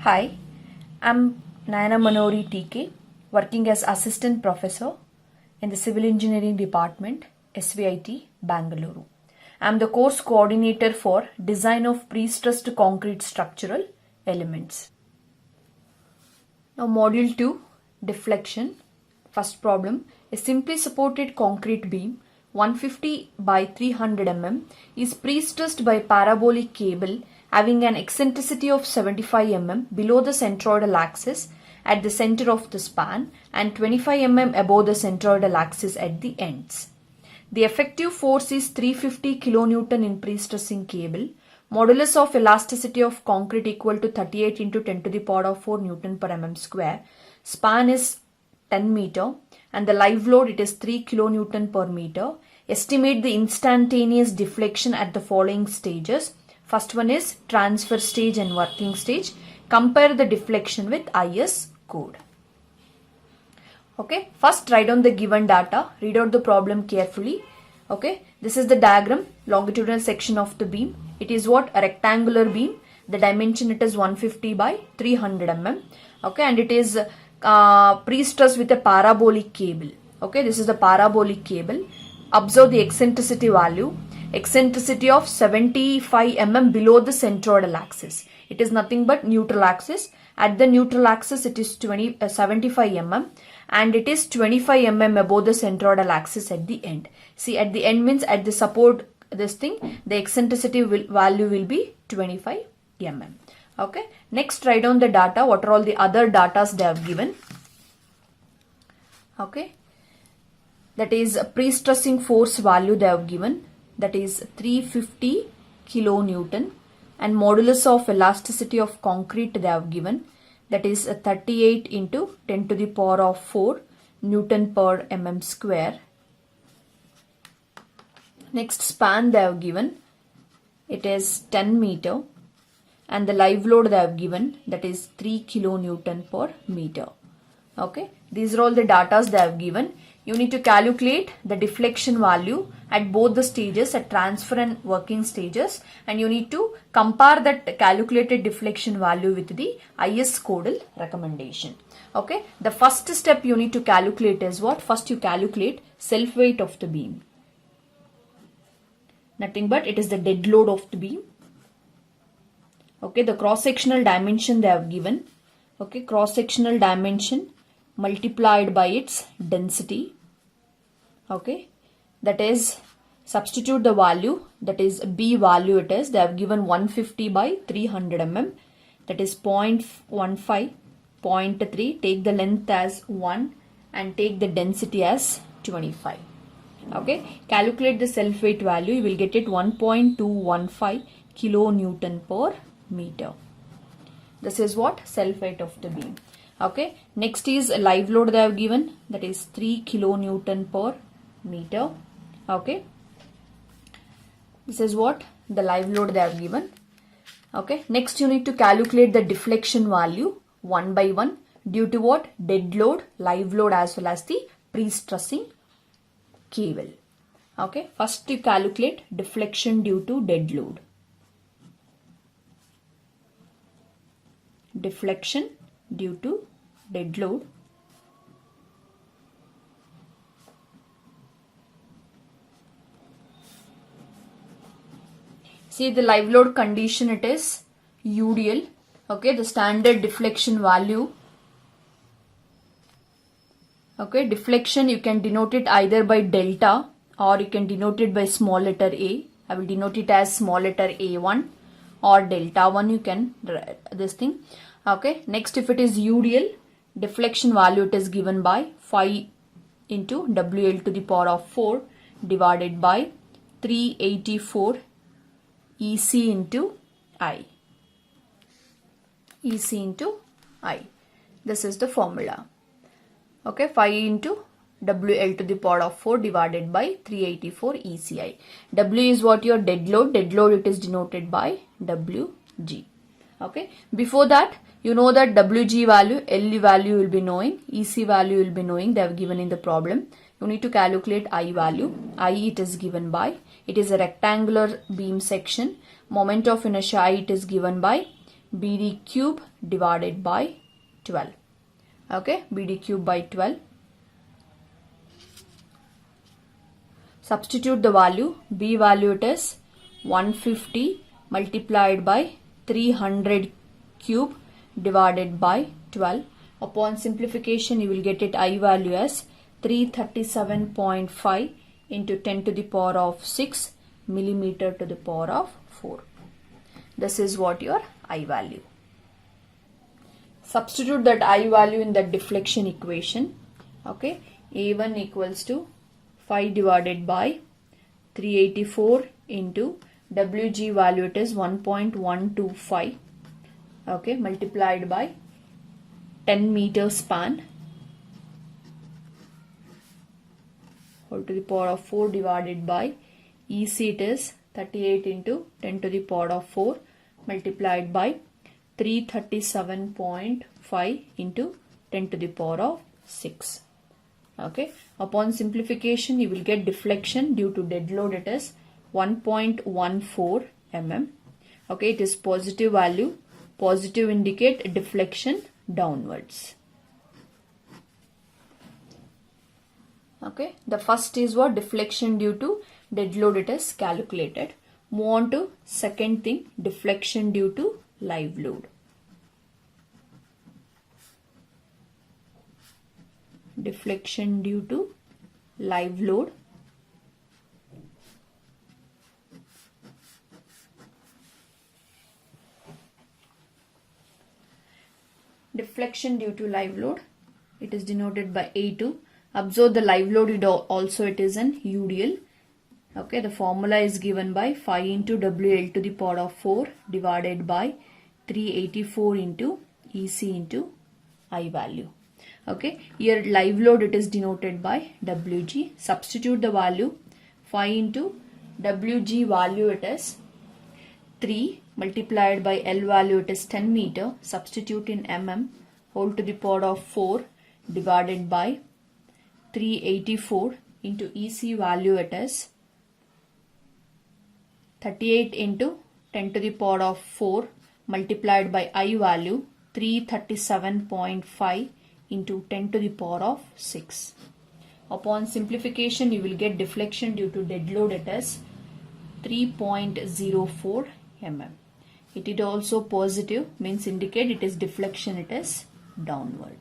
Hi, I'm Nayana Manori TK, working as Assistant Professor in the Civil Engineering Department, SVIT, Bangalore. I'm the course coordinator for Design of Pre-Stressed Concrete Structural Elements. Now, Module 2, Deflection. First problem, a simply supported concrete beam 150 by 300 mm is pre-stressed by parabolic cable having an eccentricity of 75 mm below the centroidal axis at the center of the span and 25 mm above the centroidal axis at the ends. The effective force is 350 kN in pre-stressing cable. Modulus of elasticity of concrete equal to 38 into 10 to the power of 4 Newton per mm square. Span is 10 meter and the live load it is 3 kilonewton per meter. Estimate the instantaneous deflection at the following stages. First one is transfer stage and working stage. Compare the deflection with IS code. Okay, first write down the given data, read out the problem carefully. Okay, this is the diagram, longitudinal section of the beam. It is what? A rectangular beam. The dimension it is 150 by 300 mm. Okay, and it is pre-stressed with a parabolic cable. Okay, this is the parabolic cable. Observe the eccentricity value. Eccentricity of 75 mm below the centroidal axis. It is nothing but neutral axis. At the neutral axis it is 75 mm and it is 25 mm above the centroidal axis at the end. See, at the end means at the support this thing, the eccentricity value will be 25 mm. Okay, next write down the data. What are all the other datas they have given? Okay, that is pre-stressing force value they have given, that is 350 kilonewton, and modulus of elasticity of concrete they have given, that is 38 into 10 to the power of 4 Newton per mm square. Next, span they have given, it is 10 meter, and the live load they have given, that is 3 kilonewton per meter. Okay, these are all the datas they have given. You need to calculate the deflection value at both the stages, at transfer and working stages, and you need to compare that calculated deflection value with the IS codal recommendation. Okay, the first step you need to calculate is what? First you calculate self weight of the beam. Nothing but it is the dead load of the beam. Okay, the cross-sectional dimension they have given. Okay, cross-sectional dimension multiplied by its density. Okay, that is, substitute the value, that is B value it is, they have given 150 by 300 mm, that is 0.15, 0.3, take the length as 1 and take the density as 25. Okay, calculate the self weight value, you will get it 1.215 kilonewton per meter. This is what? Self weight of the beam. Okay, next is live load they have given, that is 3 kilonewton per meter. Okay, this is what? The live load they have given. Okay, next you need to calculate the deflection value one by one due to what? Dead load, live load as well as the pre-stressing cable. Okay, first you calculate deflection due to dead load. Deflection due to dead load. See, the live load condition it is UDL. Okay, the standard deflection value. Okay, deflection you can denote it either by delta or you can denote it by small letter a. I will denote it as small letter A1 or delta 1, you can this thing. Okay, next if it is UDL, deflection value it is given by 5 into WL to the power of 4 divided by 384 EC into I. EC into I. This is the formula. Okay, 5 into WL to the power of 4 divided by 384 ECI. W is what? Your dead load. Dead load it is denoted by WG. Okay, before that you know that WG value, L value will be knowing, EC value will be knowing, they have given in the problem. You need to calculate I value. I it is given by, it is a rectangular beam section, moment of inertia I it is given by BD cube divided by 12. Okay, BD cube by 12. Substitute the value. B value it is 150 multiplied by 300 cube divided by 12. Upon simplification you will get it I value as 337.5 into 10 to the power of 6 millimeter to the power of 4. This is what your I value. Substitute that I value in the deflection equation. Okay, A1 equals to 5 divided by 384 into WG value it is 1.125. Okay, multiplied by 10 meter span whole to the power of 4 divided by EC it is 38 into 10 to the power of 4 multiplied by 337.5 into 10 to the power of 6. Okay, upon simplification you will get deflection due to dead load it is 1.14 mm. Okay, it is positive value. Positive indicate deflection downwards. Okay, the first is what? Deflection due to dead load it is calculated. Move on to second thing, deflection due to live load. Deflection due to live load. Deflection due to live load, it is denoted by A2. Observe the live load also it is an UDL. Okay, the formula is given by 5 into WL to the power of 4 divided by 384 into EC into I value. Okay, here live load it is denoted by WG. Substitute the value. 5 into WG value it is 3 multiplied by L value it is 10 meter. Substitute in mm whole to the power of 4 divided by 384 into EC value it is 38 into 10 to the power of 4 multiplied by I value 337.5 into 10 to the power of 6. Upon simplification you will get deflection due to dead load it is 3.04 mm. It is also positive, means indicate it is deflection it is downward.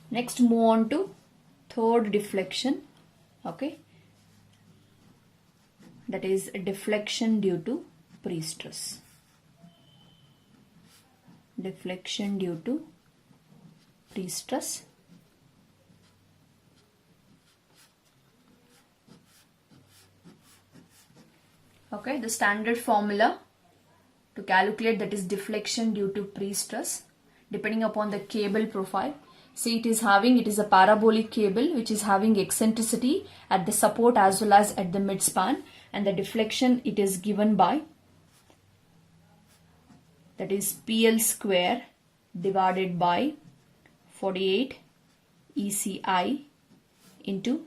Next move on to third deflection. Okay, that is deflection due to pre-stress. Deflection due to pre-stress. Okay, the standard formula to calculate that is deflection due to pre-stress depending upon the cable profile. See, it is a parabolic cable which is having eccentricity at the support as well as at the midspan, and the deflection it is given by, that is PL square divided by 48 ECI into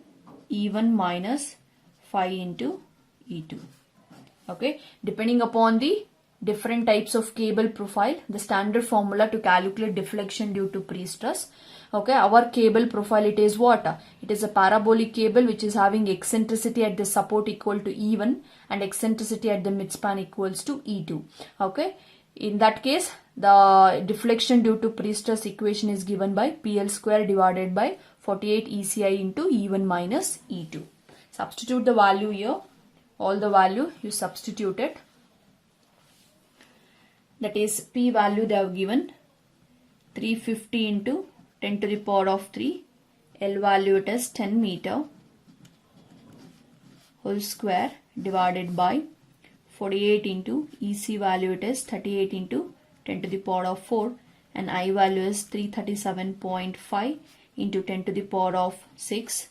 E1 minus 5 into E2. Okay, depending upon the different types of cable profile, the standard formula to calculate deflection due to pre-stress. Okay, our cable profile it is what? It is a parabolic cable which is having eccentricity at the support equal to E1 and eccentricity at the midspan equals to E2. Okay, in that case the deflection due to pre-stress equation is given by PL square divided by 48 ECI into E1 minus E2. Substitute the value here. All the value you substitute it. That is P value they have given 350 into 10 to the power of 3. L value it is 10 meter whole square divided by 48 into EC value it is 38 into 10 to the power of 4, and I value is 337.5 into 10 to the power of 6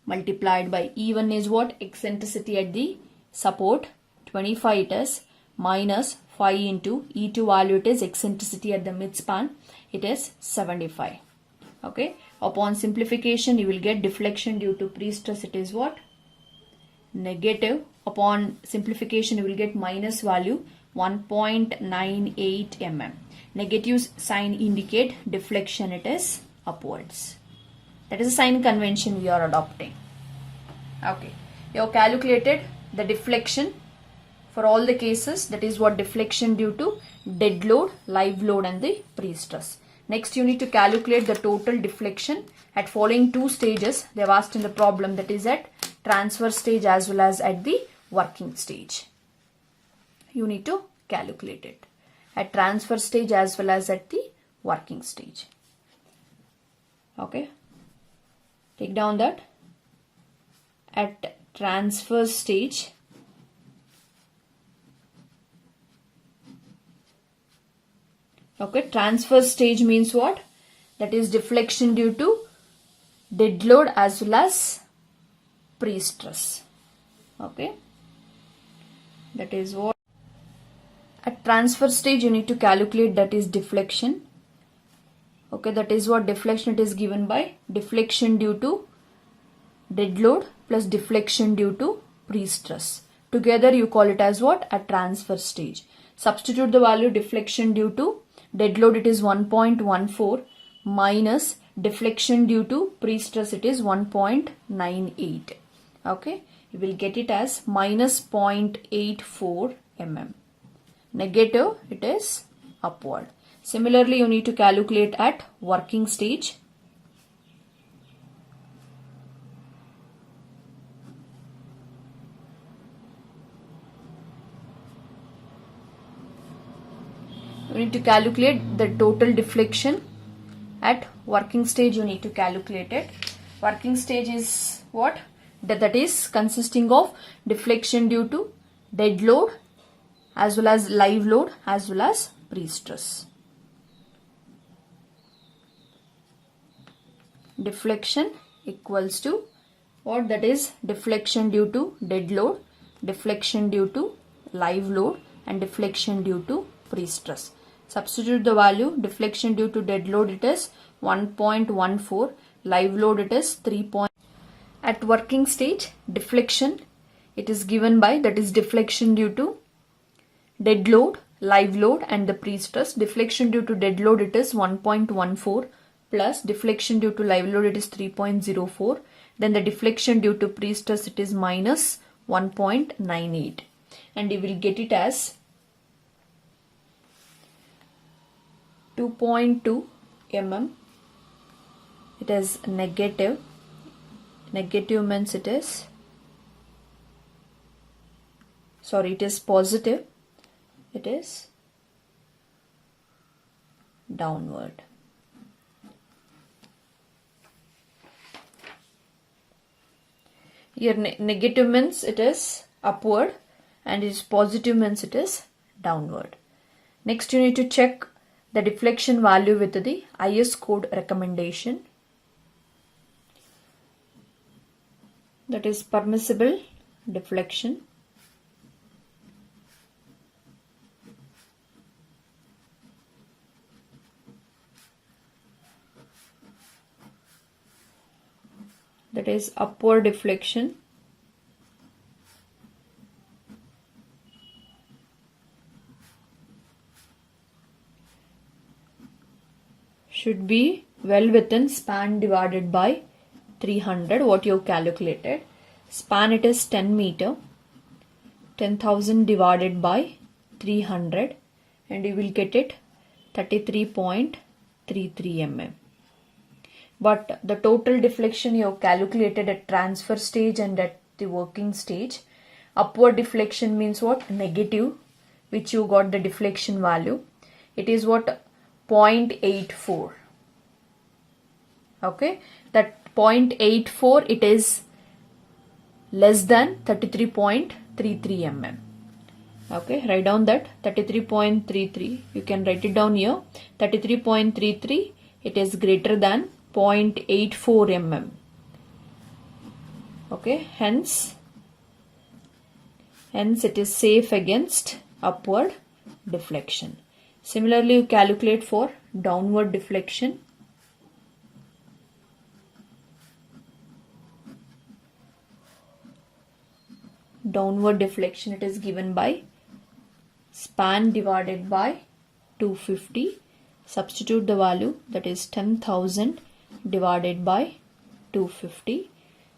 multiplied by E1 is what? Eccentricity at the support 25 it is minus 5 into E2 value it is eccentricity at the midspan, it is 75. Okay, upon simplification you will get deflection due to pre-stress it is what? Negative. Upon simplification you will get minus value. 1.98 mm. Negative sign indicate deflection, it is upwards. That is a sign convention we are adopting. Okay, you have calculated the deflection for all the cases. That is what deflection due to dead load, live load and the pre-stress. Next you need to calculate the total deflection at following two stages they have asked in the problem, that is at transfer stage as well as at the working stage. You need to calculate it at transfer stage as well as at the working stage. Okay, take down that at transfer stage transfer stage means what? That is deflection due to dead load as well as pre-stress. Okay, that is what at transfer stage you need to calculate, that is deflection. Okay, that is what deflection, it is given by deflection due to dead load plus deflection due to pre-stress. Together you call it as what? At transfer stage. Substitute the value deflection due to dead load, it is 1.14 minus deflection due to pre-stress, it is 1.98. Okay, you will get it as minus 0.84 mm. Negative, it is upward. Similarly, you need to calculate at working stage. You need to calculate the total deflection at working stage. You need to calculate it. Working stage is what? That is consisting of deflection due to dead load as well as live load as well as pre-stress. Deflection equals to what? That is deflection due to dead load, deflection due to live load and deflection due to pre-stress. Substitute the value. Deflection due to dead load, it is 1.14, live load it is 3. At working stage, deflection it is given by, that is deflection due to dead load, live load and the pre-stress. Deflection due to dead load, it is 1.14 plus deflection due to live load, it is 3.04. Then the deflection due to pre-stress, it is minus 1.98 and you will get it as 2.2 mm. It is negative. Negative means it is, sorry, it is positive. It is downward. Here negative means it is upward and it is positive means it is downward. Next you need to check the deflection value with the IS code recommendation. That is permissible deflection. That is upward deflection. Should be well within span divided by 300, what you have calculated. Span it is 10 meter, 10,000 divided by 300 and you will get it 33.33 mm. But the total deflection you have calculated at transfer stage and at the working stage. Upward deflection means what? Negative, which you got the deflection value. It is what? 0.84. Okay, that 0.84 it is less than 33.33 mm. Okay, write down that 33.33. You can write it down here. 33.33, it is greater than 0.84 mm. Okay, hence it is safe against upward deflection. Similarly, you calculate for downward deflection. Downward deflection it is given by span divided by 250. Substitute the value, that is 10,000 divided by 250.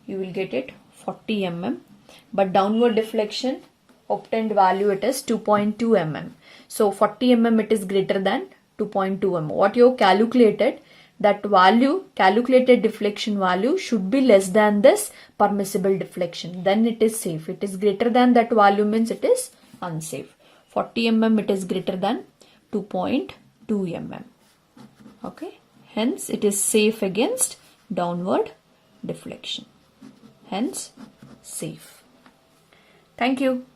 You will get it 40 mm. But downward deflection obtained value it is 2.2 mm. So 40 mm it is greater than 2.2 mm. What you have calculated, that value, calculated deflection value should be less than this permissible deflection. Then it is safe. It is greater than that value means it is unsafe. 40 mm it is greater than 2.2 mm. Okay. Hence it is safe against downward deflection. Hence safe. Thank you.